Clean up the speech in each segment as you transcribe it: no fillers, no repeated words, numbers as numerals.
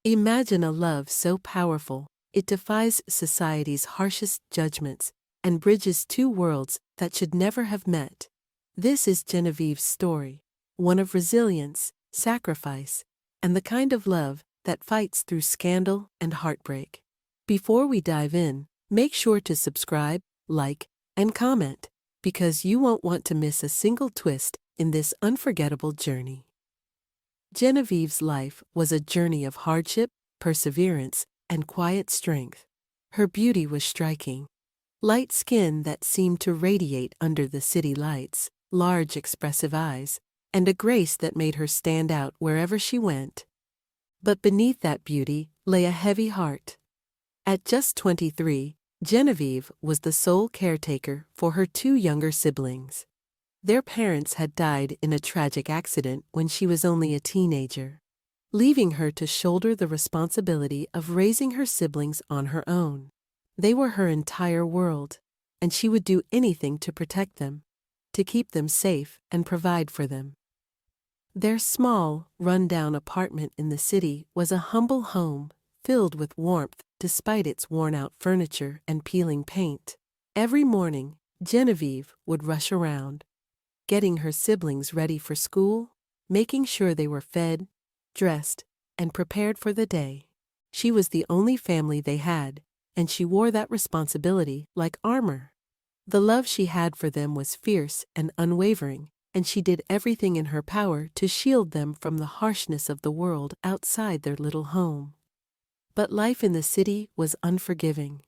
Imagine a love so powerful, it defies society's harshest judgments and bridges two worlds that should never have met. This is Genevieve's story, one of resilience, sacrifice, and the kind of love that fights through scandal and heartbreak. Before we dive in, make sure to subscribe, like, and comment, because you won't want to miss a single twist in this unforgettable journey. Genevieve's life was a journey of hardship, perseverance, and quiet strength. Her beauty was striking. Light skin that seemed to radiate under the city lights, large expressive eyes, and a grace that made her stand out wherever she went. But beneath that beauty lay a heavy heart. At just 23, Genevieve was the sole caretaker for her two younger siblings. Their parents had died in a tragic accident when she was only a teenager, leaving her to shoulder the responsibility of raising her siblings on her own. They were her entire world, and she would do anything to protect them, to keep them safe and provide for them. Their small, run-down apartment in the city was a humble home, filled with warmth despite its worn-out furniture and peeling paint. Every morning, Genevieve would rush around, getting her siblings ready for school, making sure they were fed, dressed, and prepared for the day. She was the only family they had, and she wore that responsibility like armor. The love she had for them was fierce and unwavering, and she did everything in her power to shield them from the harshness of the world outside their little home. But life in the city was unforgiving.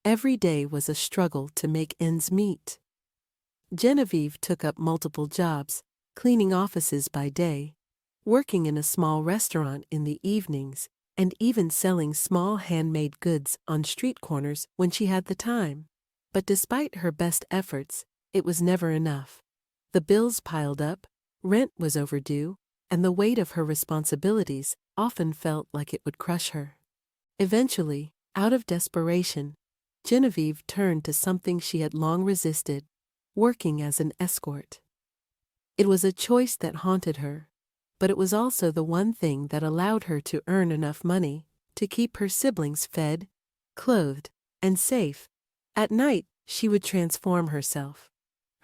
Every day was a struggle to make ends meet. Genevieve took up multiple jobs, cleaning offices by day, working in a small restaurant in the evenings, and even selling small handmade goods on street corners when she had the time. But despite her best efforts, it was never enough. The bills piled up, rent was overdue, and the weight of her responsibilities often felt like it would crush her. Eventually, out of desperation, Genevieve turned to something she had long resisted: working as an escort. It was a choice that haunted her, but it was also the one thing that allowed her to earn enough money to keep her siblings fed, clothed, and safe. At night, she would transform herself,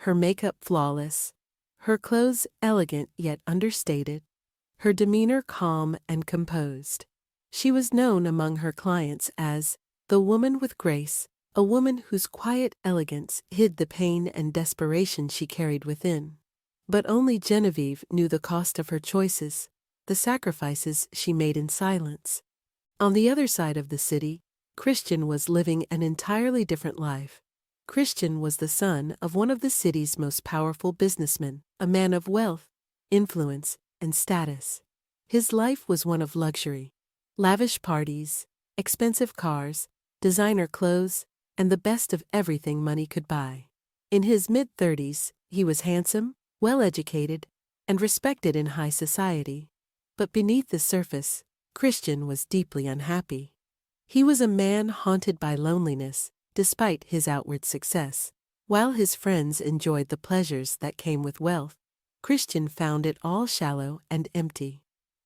her makeup flawless, her clothes elegant yet understated, her demeanor calm and composed. She was known among her clients as the woman with grace, a woman whose quiet elegance hid the pain and desperation she carried within. But only Genevieve knew the cost of her choices, the sacrifices she made in silence. On the other side of the city, Christian was living an entirely different life. Christian was the son of one of the city's most powerful businessmen, a man of wealth, influence, and status. His life was one of luxury: lavish parties, expensive cars, designer clothes, and the best of everything money could buy. In his mid-30s, he was handsome, well-educated, and respected in high society. But beneath the surface, Christian was deeply unhappy. He was a man haunted by loneliness, despite his outward success. While his friends enjoyed the pleasures that came with wealth, Christian found it all shallow and empty.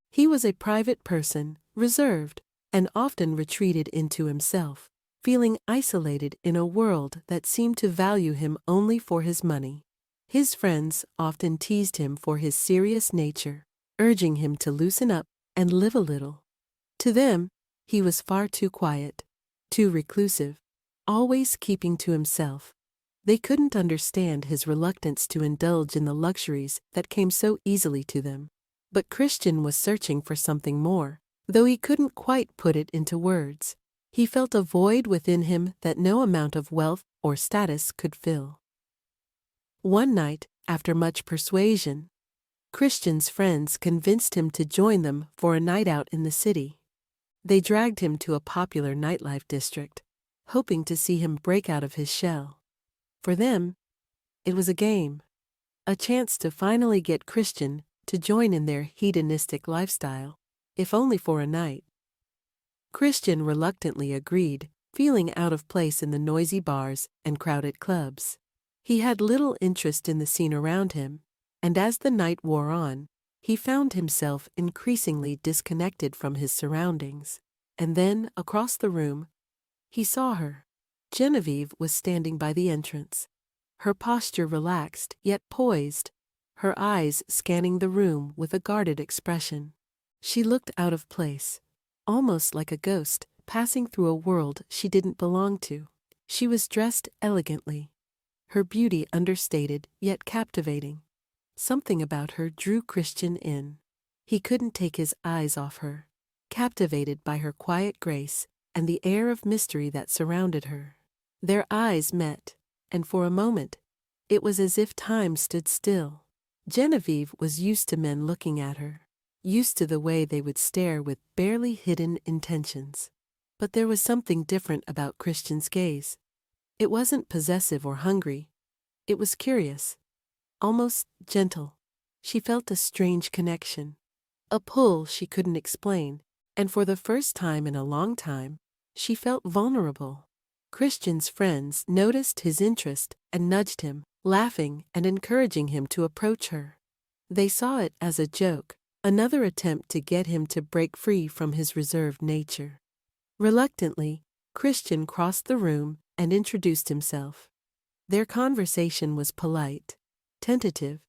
He was a private person, reserved, and often retreated into himself, feeling isolated in a world that seemed to value him only for his money. His friends often teased him for his serious nature, urging him to loosen up and live a little. To them, he was far too quiet, too reclusive, always keeping to himself. They couldn't understand his reluctance to indulge in the luxuries that came so easily to them. But Christian was searching for something more, though he couldn't quite put it into words. He felt a void within him that no amount of wealth or status could fill. One night, after much persuasion, Christian's friends convinced him to join them for a night out in the city. They dragged him to a popular nightlife district, hoping to see him break out of his shell. For them, it was a game, a chance to finally get Christian to join in their hedonistic lifestyle, if only for a night. Christian reluctantly agreed, feeling out of place in the noisy bars and crowded clubs. He had little interest in the scene around him, and as the night wore on, he found himself increasingly disconnected from his surroundings. And then, across the room, he saw her. Genevieve was standing by the entrance, her posture relaxed yet poised, her eyes scanning the room with a guarded expression. She looked out of place, almost like a ghost passing through a world she didn't belong to. She was dressed elegantly, her beauty understated yet captivating. Something about her drew Christian in. He couldn't take his eyes off her, captivated by her quiet grace and the air of mystery that surrounded her. Their eyes met, and for a moment, it was as if time stood still. Genevieve was used to men looking at her, used to the way they would stare with barely hidden intentions. But there was something different about Christian's gaze. It wasn't possessive or hungry. It was curious, almost gentle. She felt a strange connection, a pull she couldn't explain, and for the first time in a long time, she felt vulnerable. Christian's friends noticed his interest and nudged him, laughing and encouraging him to approach her. They saw it as a joke, another attempt to get him to break free from his reserved nature. Reluctantly, Christian crossed the room and introduced himself. Their conversation was polite, tentative,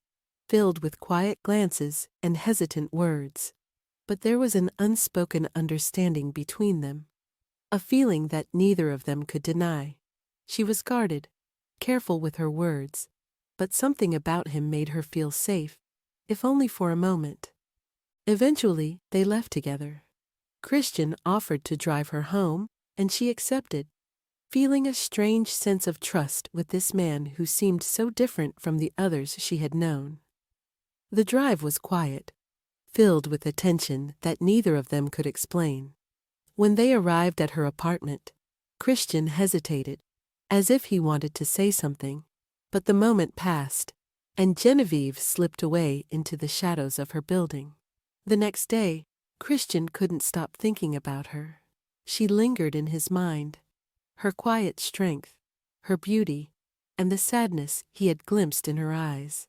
filled with quiet glances and hesitant words. But there was an unspoken understanding between them, a feeling that neither of them could deny. She was guarded, careful with her words, but something about him made her feel safe, if only for a moment. Eventually, they left together. Christian offered to drive her home, and she accepted, feeling a strange sense of trust with this man who seemed so different from the others she had known. The drive was quiet, filled with a tension that neither of them could explain. When they arrived at her apartment, Christian hesitated, as if he wanted to say something, but the moment passed, and Genevieve slipped away into the shadows of her building. The next day, Christian couldn't stop thinking about her. She lingered in his mind, her quiet strength, her beauty, and the sadness he had glimpsed in her eyes.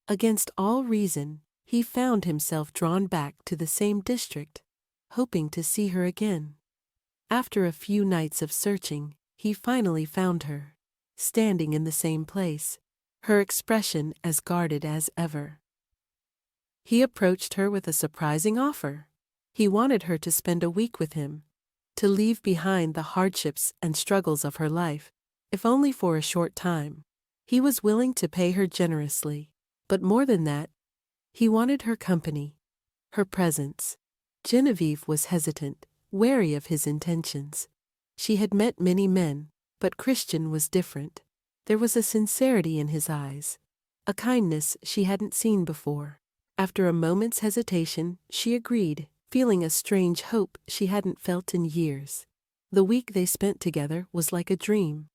Against all reason, he found himself drawn back to the same district, hoping to see her again. After a few nights of searching, he finally found her, standing in the same place, her expression as guarded as ever. He approached her with a surprising offer. He wanted her to spend a week with him, to leave behind the hardships and struggles of her life, if only for a short time. He was willing to pay her generously, but more than that, he wanted her company, her presence. Genevieve was hesitant, wary of his intentions. She had met many men, but Christian was different. There was a sincerity in his eyes, a kindness she hadn't seen before. After a moment's hesitation, she agreed, feeling a strange hope she hadn't felt in years. The week they spent together was like a dream.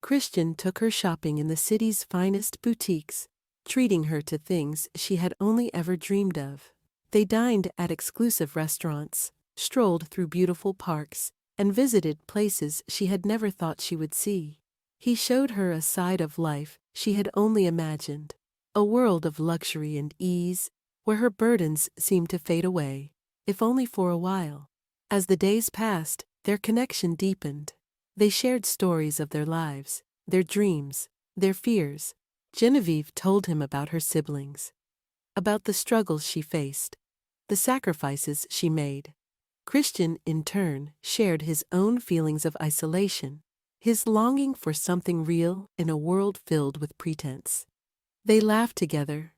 Christian took her shopping in the city's finest boutiques, treating her to things she had only ever dreamed of. They dined at exclusive restaurants, strolled through beautiful parks, and visited places she had never thought she would see. He showed her a side of life she had only imagined, a world of luxury and ease, where her burdens seemed to fade away, if only for a while. As the days passed, their connection deepened. They shared stories of their lives, their dreams, their fears. Genevieve told him about her siblings, about the struggles she faced, the sacrifices she made. Christian, in turn, shared his own feelings of isolation, his longing for something real in a world filled with pretense. They laughed together,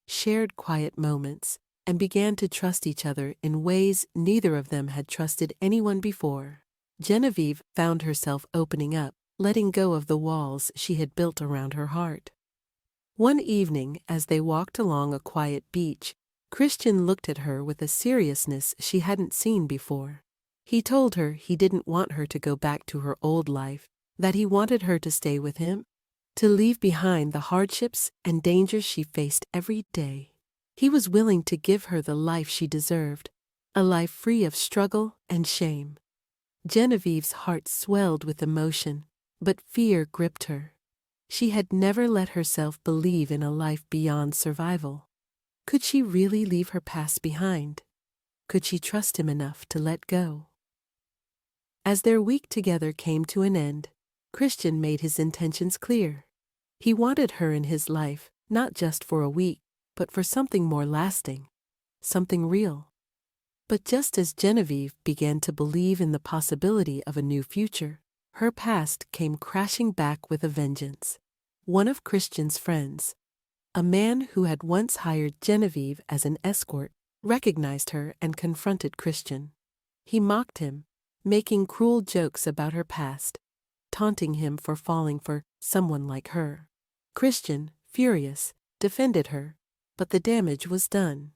shared quiet moments, and began to trust each other in ways neither of them had trusted anyone before. Genevieve found herself opening up, letting go of the walls she had built around her heart. One evening, as they walked along a quiet beach, Christian looked at her with a seriousness she hadn't seen before. He told her he didn't want her to go back to her old life, that he wanted her to stay with him, to leave behind the hardships and dangers she faced every day. He was willing to give her the life she deserved, a life free of struggle and shame. Genevieve's heart swelled with emotion, but fear gripped her. She had never let herself believe in a life beyond survival. Could she really leave her past behind? Could she trust him enough to let go? As their week together came to an end, Christian made his intentions clear. He wanted her in his life, not just for a week, but for something more lasting, something real. But just as Genevieve began to believe in the possibility of a new future, her past came crashing back with a vengeance. One of Christian's friends, a man who had once hired Genevieve as an escort, recognized her and confronted Christian. He mocked him, making cruel jokes about her past, taunting him for falling for someone like her. Christian, furious, defended her, but the damage was done.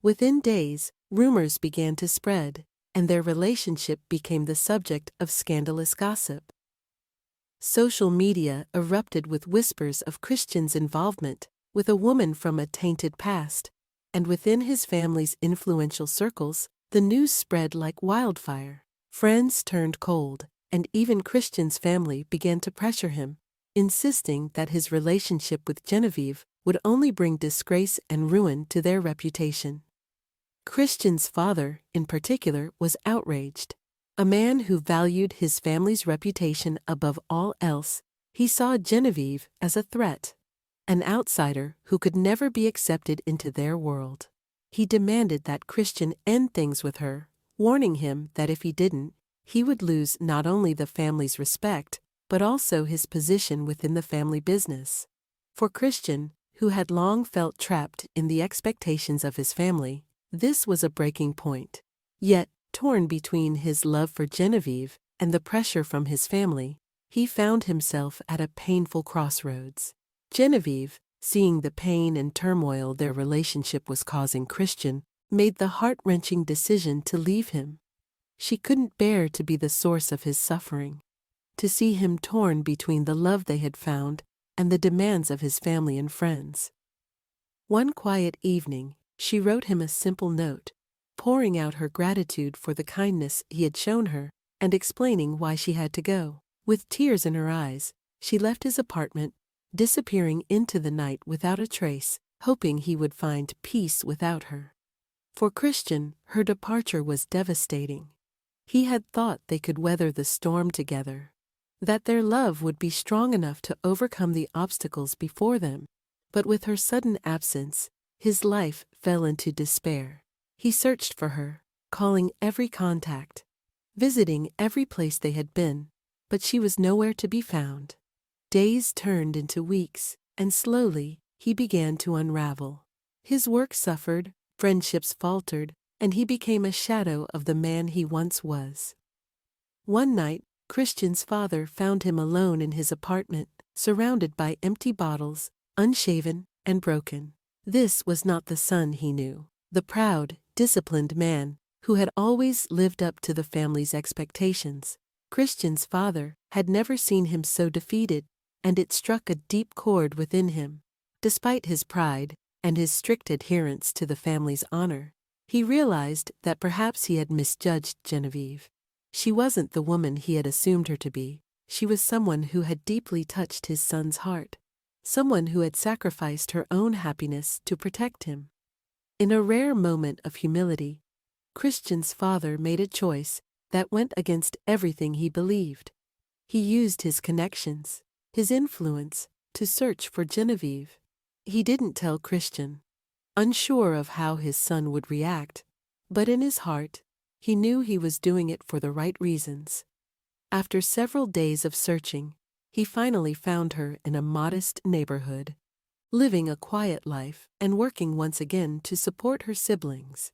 Within days, rumors began to spread, and their relationship became the subject of scandalous gossip. Social media erupted with whispers of Christian's involvement with a woman from a tainted past, and within his family's influential circles, the news spread like wildfire. Friends turned cold, and even Christian's family began to pressure him, insisting that his relationship with Genevieve would only bring disgrace and ruin to their reputation. Christian's father, in particular, was outraged. A man who valued his family's reputation above all else, he saw Genevieve as a threat, an outsider who could never be accepted into their world. He demanded that Christian end things with her, warning him that if he didn't, he would lose not only the family's respect, but also his position within the family business. For Christian, who had long felt trapped in the expectations of his family, this was a breaking point. Yet, torn between his love for Genevieve and the pressure from his family, he found himself at a painful crossroads. Genevieve, seeing the pain and turmoil their relationship was causing Christian, made the heart-wrenching decision to leave him. She couldn't bear to be the source of his suffering, to see him torn between the love they had found and the demands of his family and friends. One quiet evening, she wrote him a simple note, pouring out her gratitude for the kindness he had shown her and explaining why she had to go. With tears in her eyes, she left his apartment, disappearing into the night without a trace, hoping he would find peace without her. For Christian, her departure was devastating. He had thought they could weather the storm together, that their love would be strong enough to overcome the obstacles before them. But with her sudden absence, his life fell into despair. He searched for her, calling every contact, visiting every place they had been, but she was nowhere to be found. Days turned into weeks, and slowly he began to unravel. His work suffered, friendships faltered, and he became a shadow of the man he once was. One night, Christian's father found him alone in his apartment, surrounded by empty bottles, unshaven and broken. This was not the son he knew, the proud, disciplined man who had always lived up to the family's expectations. Christian's father had never seen him so defeated, and it struck a deep chord within him. Despite his pride and his strict adherence to the family's honor, he realized that perhaps he had misjudged Genevieve. She wasn't the woman he had assumed her to be. She was someone who had deeply touched his son's heart, someone who had sacrificed her own happiness to protect him. In a rare moment of humility, Christian's father made a choice that went against everything he believed. He used his connections, his influence, to search for Genevieve. He didn't tell Christian, unsure of how his son would react, but in his heart, he knew he was doing it for the right reasons. After several days of searching, he finally found her in a modest neighborhood, living a quiet life and working once again to support her siblings.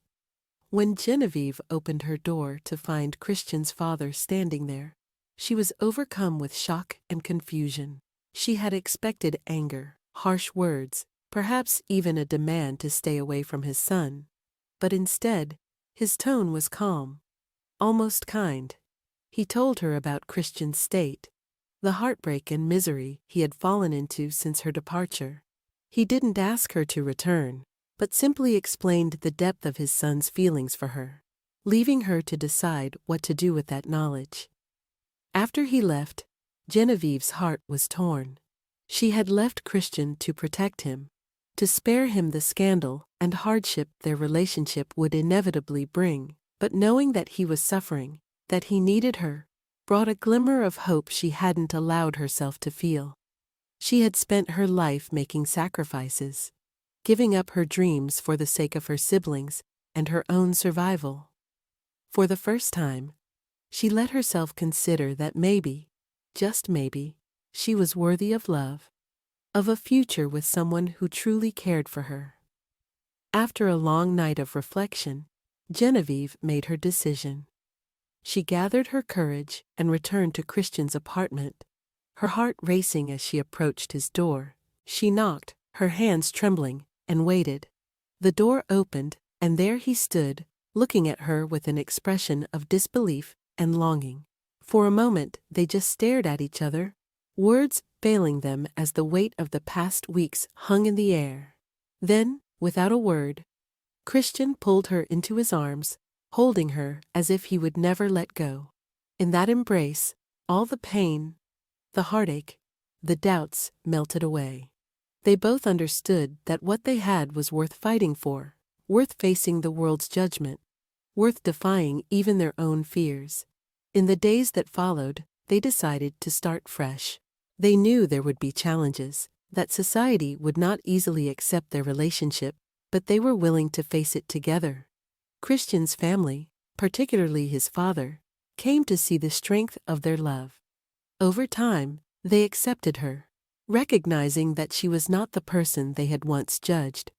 When Genevieve opened her door to find Christian's father standing there, she was overcome with shock and confusion. She had expected anger, harsh words, perhaps even a demand to stay away from his son. But instead, his tone was calm, almost kind. He told her about Christian's state, the heartbreak and misery he had fallen into since her departure. He didn't ask her to return, but simply explained the depth of his son's feelings for her, leaving her to decide what to do with that knowledge. After he left, Genevieve's heart was torn. She had left Christian to protect him, to spare him the scandal and hardship their relationship would inevitably bring, but knowing that he was suffering, that he needed her, brought a glimmer of hope she hadn't allowed herself to feel. She had spent her life making sacrifices, giving up her dreams for the sake of her siblings and her own survival. For the first time, she let herself consider that maybe, just maybe, she was worthy of love, of a future with someone who truly cared for her. After a long night of reflection, Genevieve made her decision. She gathered her courage and returned to Christian's apartment, her heart racing as she approached his door. She knocked, her hands trembling, and waited. The door opened, and there he stood, looking at her with an expression of disbelief and longing. For a moment they just stared at each other, words failing them as the weight of the past weeks hung in the air. Then, without a word, Christian pulled her into his arms, holding her as if he would never let go. In that embrace, all the pain, the heartache, the doubts melted away. They both understood that what they had was worth fighting for, worth facing the world's judgment, worth defying even their own fears. In the days that followed, they decided to start fresh. They knew there would be challenges, that society would not easily accept their relationship, but they were willing to face it together. Christian's family, particularly his father, came to see the strength of their love. Over time, they accepted her, recognizing that she was not the person they had once judged,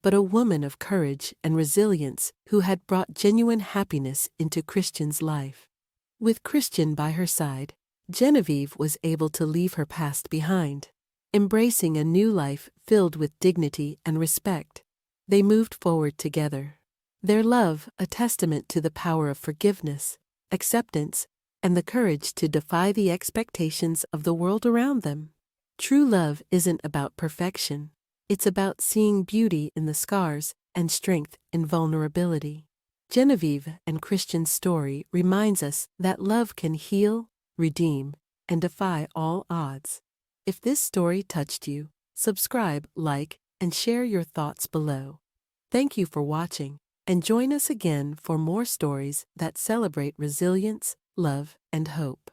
but a woman of courage and resilience who had brought genuine happiness into Christian's life. With Christian by her side, Genevieve was able to leave her past behind, embracing a new life filled with dignity and respect. They moved forward together, their love a testament to the power of forgiveness, acceptance, and the courage to defy the expectations of the world around them. True love isn't about perfection. It's about seeing beauty in the scars and strength in vulnerability. Genevieve and Christian's story reminds us that love can heal, redeem, and defy all odds. If this story touched you, subscribe, like, and share your thoughts below. Thank you for watching, and join us again for more stories that celebrate resilience, love, and hope.